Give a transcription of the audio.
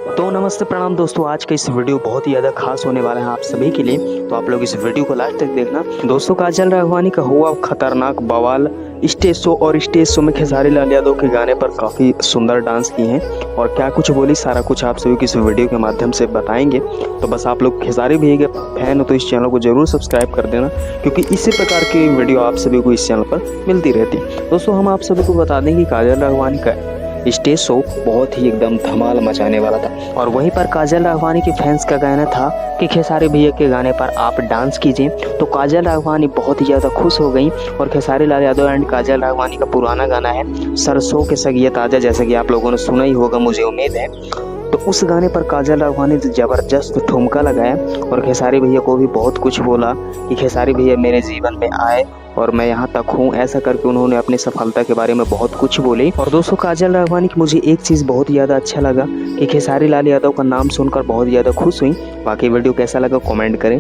तो नमस्ते प्रणाम दोस्तों, आज का इस वीडियो बहुत ही ज़्यादा खास होने वाला है आप सभी के लिए। तो आप लोग इस वीडियो को लास्ट तक देखना। दोस्तों, काजल राघवानी का हुआ खतरनाक बवाल स्टेज शो, और स्टेज शो में खेसारी लाल यादव के गाने पर काफ़ी सुंदर डांस किए हैं और क्या कुछ बोली, सारा कुछ आप सभी को इस वीडियो के माध्यम से बताएंगे। तो बस आप लोग खेसारी भैया के फैन हो तो इस चैनल को जरूर सब्सक्राइब कर देना, क्योंकि इसी प्रकार की वीडियो आप सभी को इस चैनल पर मिलती रहती है। दोस्तों, हम आप सभी को बता दें कि काजल राघवानी का स्टेज शो बहुत ही एकदम धमाल मचाने वाला था, और वहीं पर काजल राघवानी के फैंस का कहना था कि खेसारी भैया के गाने पर आप डांस कीजिए। तो काजल राघवानी बहुत ही ज़्यादा खुश हो गई, और खेसारी लाल यादव एंड काजल राघवानी का पुराना गाना है सरसों के सगिए ताजा, जैसे कि आप लोगों ने सुना ही होगा, मुझे उम्मीद है। तो उस गाने पर काजल राघवानी ने ज़बरदस्त ठुमका लगाया और खेसारी भैया को भी बहुत कुछ बोला कि खेसारी भैया मेरे जीवन में आए और मैं यहाँ तक हूँ, ऐसा करके उन्होंने अपनी सफलता के बारे में बहुत कुछ बोली। और दोस्तों, काजल राघवानी की मुझे एक चीज़ बहुत ज़्यादा अच्छा लगा कि खेसारी लाल यादव का नाम सुनकर बहुत ज़्यादा खुश हुई। बाकी वीडियो कैसा लगा कमेंट करें।